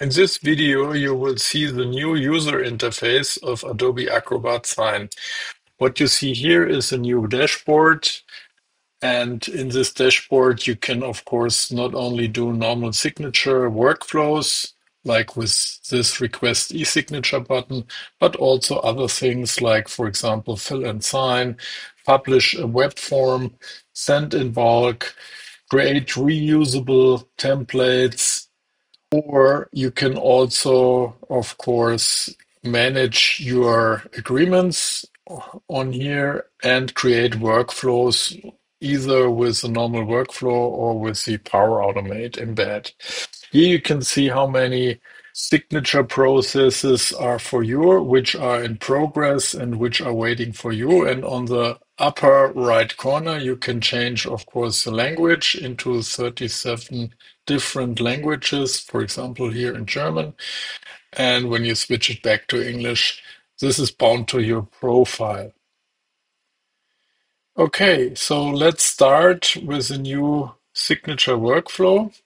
In this video, you will see the new user interface of Adobe Acrobat Sign. What you see here is a new dashboard, and in this dashboard, you can, of course, not only do normal signature workflows, like with this request e-signature button, but also other things like, for example, fill and sign, publish a web form, send in bulk, create reusable templates, or you can also, of course, manage your agreements on here and create workflows either with a normal workflow or with the Power Automate embed. Here you can see how many signature processes are for you, which are in progress and which are waiting for you. And on the upper right corner, you can change, of course, the language into 37 different languages, for example, here in German. And when you switch it back to English, this is bound to your profile. Okay, so let's start with a new signature workflow.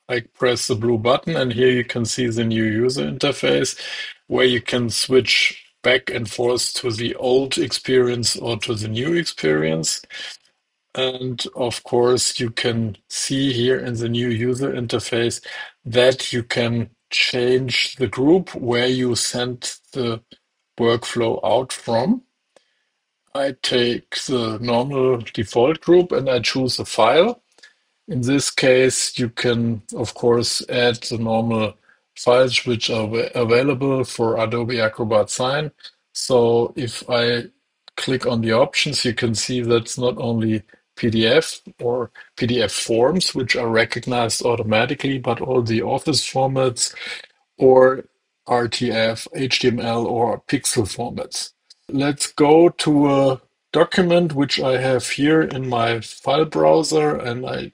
I press the blue button, and here you can see the new user interface where you can switch back and forth to the old experience or to the new experience. And of course, you can see here in the new user interface that you can change the group where you send the workflow out from. I take the normal default group and I choose a file. In this case, you can, of course, add the normal files which are available for Adobe Acrobat Sign. So if I click on the options, you can see that's not only PDF or PDF forms, which are recognized automatically, but all the Office formats or RTF, HTML, or pixel formats. Let's go to a document which I have here in my file browser, and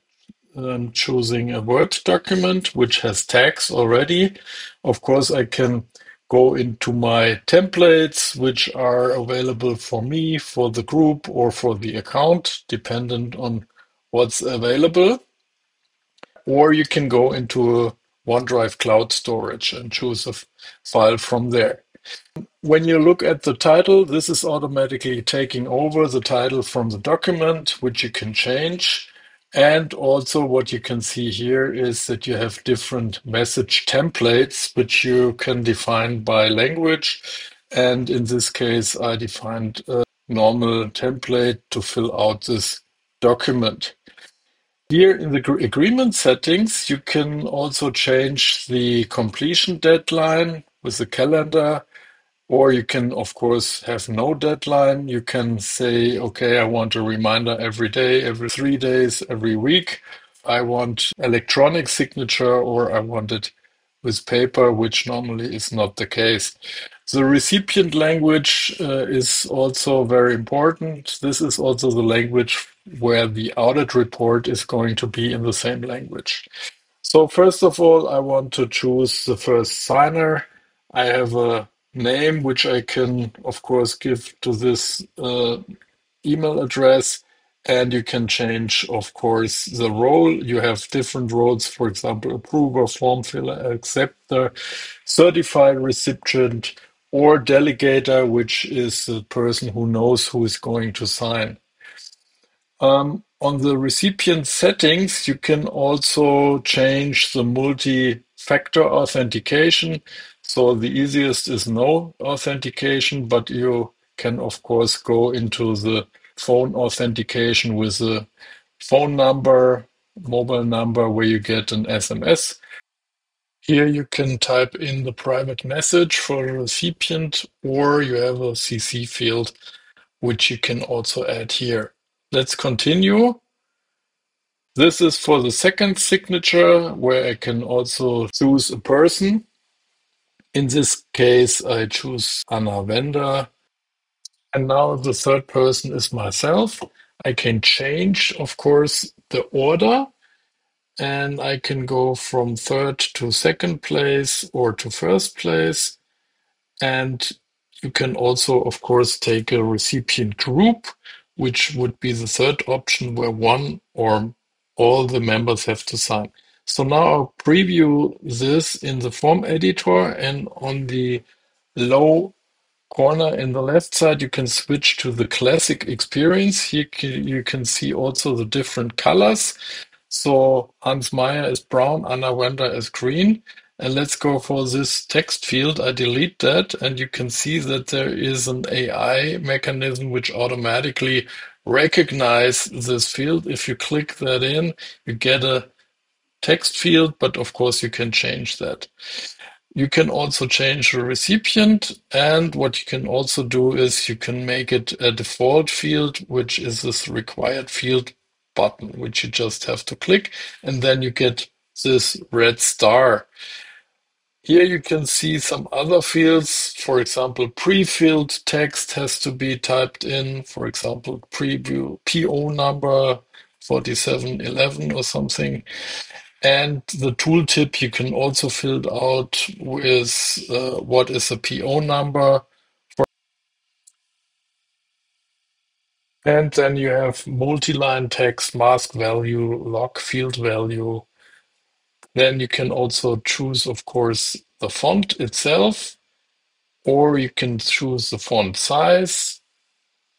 I'm choosing a Word document which has tags already. Of course, I can go into my templates, which are available for me, for the group, or for the account, dependent on what's available. Or you can go into a OneDrive cloud storage and choose a file from there. When you look at the title, this is automatically taking over the title from the document, which you can change. And also what you can see here is that you have different message templates, which you can define by language. And in this case, I defined a normal template to fill out this document. Here in the agreement settings, you can also change the completion deadline with the calendar. Or you can, of course, have no deadline. You can say, okay, I want a reminder every day, every 3 days, every week. I want electronic signature, or I want it with paper, which normally is not the case. The recipient language is also very important. This is also the language where the audit report is going to be in the same language. So first of all, I want to choose the first signer. I have a name which I can, of course, give to this email address. And you can change, of course, the role. You have different roles, for example, approver, form filler, acceptor, certified recipient, or delegator, which is the person who knows who is going to sign. On the recipient settings, you can also change the multi-factor authentication. So the easiest is no authentication, but you can, of course, go into the phone authentication with a phone number, mobile number, where you get an SMS. Here you can type in the private message for the recipient, or you have a CC field, which you can also add here. Let's continue. This is for the second signature, where I can also choose a person. In this case, I choose Anna Wender. And now the third person is myself. I can change, of course, the order, and I can go from third to second place or to first place. And you can also, of course, take a recipient group, which would be the third option where one or all the members have to sign. So now I'll preview this in the form editor, and on the low corner in the left side, you can switch to the classic experience. Here you can see also the different colors. So Hans Meyer is brown, Anna Wender is green. And let's go for this text field. I delete that, and you can see that there is an AI mechanism which automatically recognize this field. If you click that in, you get a text field, but of course you can change that. You can also change the recipient, and what you can also do is you can make it a default field, which is this required field button, which you just have to click, and then you get this red star. Here you can see some other fields. For example, pre-filled text has to be typed in. For example, preview PO number 4711 or something. And the tooltip you can also fill out with what is a PO number. And then you have multi-line text, mask value, log field value. Then you can also choose, of course, the font itself, or you can choose the font size,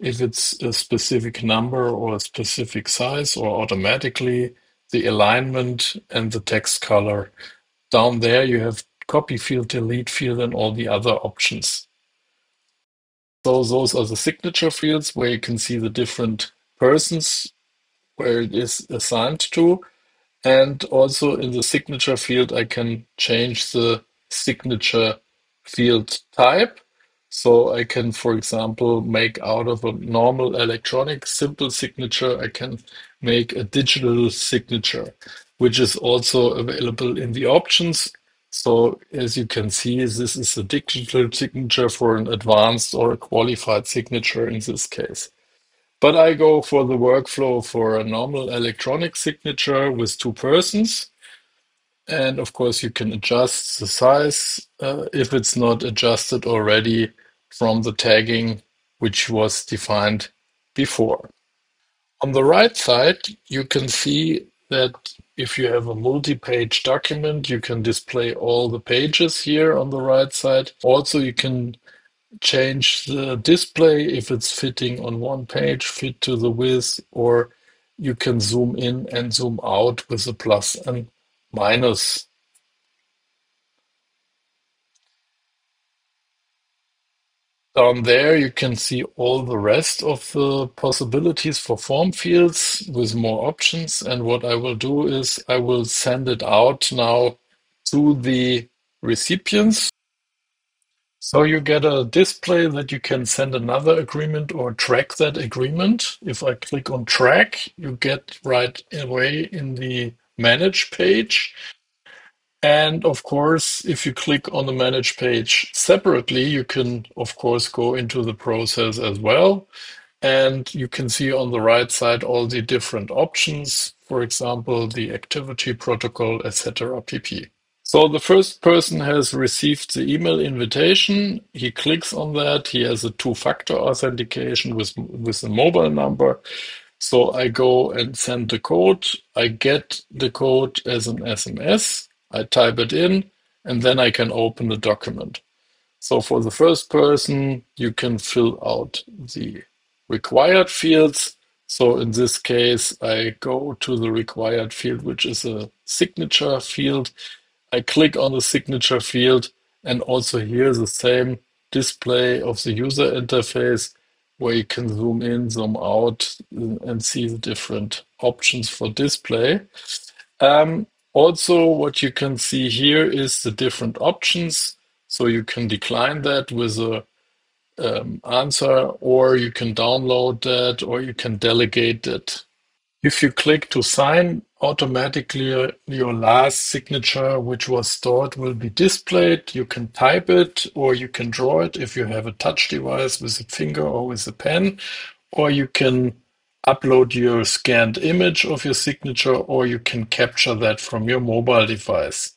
if it's a specific number or a specific size, or automatically the alignment and the text color. Down there, you have copy field, delete field, and all the other options. So those are the signature fields where you can see the different persons where it is assigned to. And also in the signature field, I can change the signature field type. So I can, for example, make out of a normal electronic simple signature, I can make a digital signature, which is also available in the options. So as you can see, this is a digital signature for an advanced or a qualified signature in this case. But I go for the workflow for a normal electronic signature with two persons. And of course, you can adjust the size if it's not adjusted already from the tagging which was defined before. On the right side, you can see that if you have a multi-page document, you can display all the pages here on the right side. Also, you can change the display if it's fitting on one page, fit to the width, or you can zoom in and zoom out with a plus and minus. Down there, you can see all the rest of the possibilities for form fields with more options. And what I will do is I will send it out now to the recipients. So you get a display that you can send another agreement or track that agreement. If I click on track, you get right away in the manage page. And of course, if you click on the manage page separately, you can, of course, go into the process as well. And you can see on the right side all the different options, for example, the activity protocol, etc. pp. So the first person has received the email invitation. He clicks on that. He has a two-factor authentication with a mobile number. So I go and send the code. I get the code as an SMS. I type it in, and then I can open the document. So for the first person, you can fill out the required fields. So in this case, I go to the required field, which is a signature field. I click on the signature field, and also here the same display of the user interface where you can zoom in, zoom out, and see the different options for display. Also, what you can see here is the different options. So you can decline that with a answer, or you can download that, or you can delegate it. If you click to sign, automatically your last signature, which was stored, will be displayed. You can type it or you can draw it if you have a touch device with a finger or with a pen, or you can upload your scanned image of your signature, or you can capture that from your mobile device.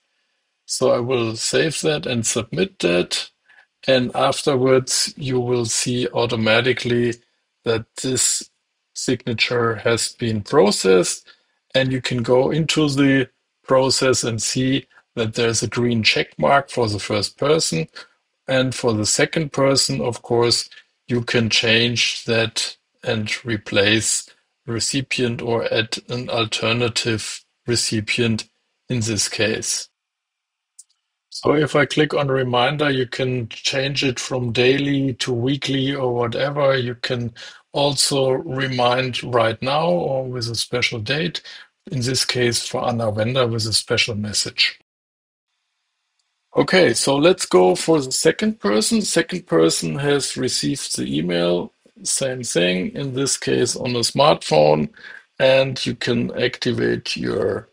So I will save that and submit that. And afterwards, you will see automatically that this signature has been processed, and you can go into the process and see that there's a green check mark for the first person. And for the second person, of course, you can change that and replace recipient or add an alternative recipient in this case. So if I click on reminder, you can change it from daily to weekly or whatever. You can also remind right now or with a special date. In this case, for Anwender with a special message. Okay, so let's go for the second person. Second person has received the email, same thing, in this case on a smartphone, and you can activate your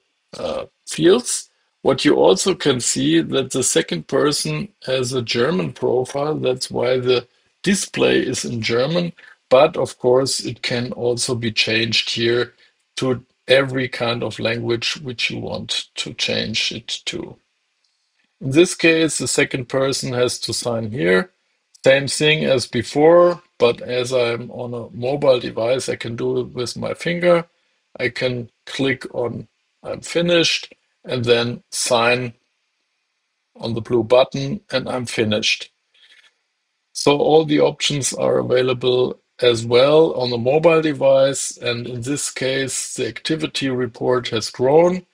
fields. What you also can see that the second person has a German profile. That's why the display is in German, but of course it can also be changed here to every kind of language which you want to change it to. In this case, the second person has to sign here. Same thing as before, but as I'm on a mobile device, I can do it with my finger. I can click on I'm finished and then sign on the blue button and I'm finished. So all the options are available as well on the mobile device. And in this case, the activity report has grown.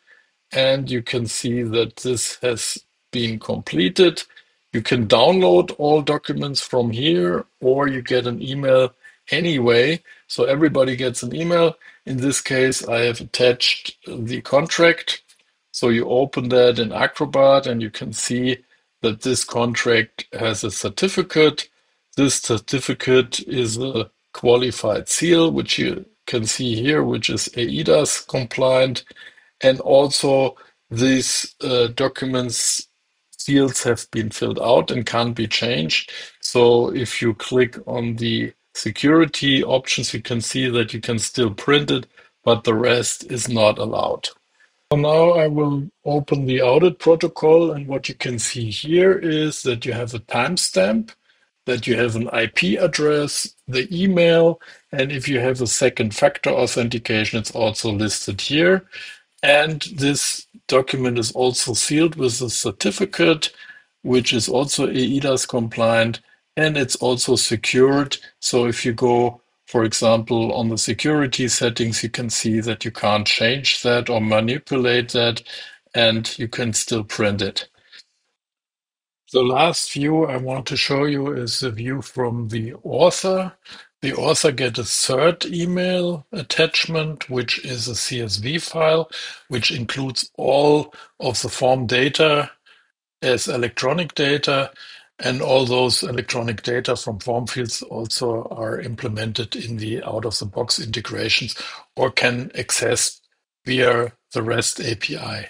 And you can see that this has been completed. You can download all documents from here, or you get an email anyway. So everybody gets an email. In this case, I have attached the contract. So you open that in Acrobat and you can see that this contract has a certificate. This certificate is a qualified seal, which you can see here, which is AIDAS compliant. And also these documents fields have been filled out and can't be changed. So if you click on the security options, you can see that you can still print it, but the rest is not allowed. So now I will open the audit protocol, and what you can see here is that you have a timestamp, that you have an IP address, the email, and if you have a second factor authentication, it's also listed here. And this document is also sealed with a certificate, which is also AIDAS compliant, and it's also secured. So if you go, for example, on the security settings, you can see that you can't change that or manipulate that, and you can still print it. The last view I want to show you is the view from the author. The author gets a third email attachment, which is a CSV file, which includes all of the form data as electronic data, and all those electronic data from form fields also are implemented in the out-of-the-box integrations or can access via the REST API.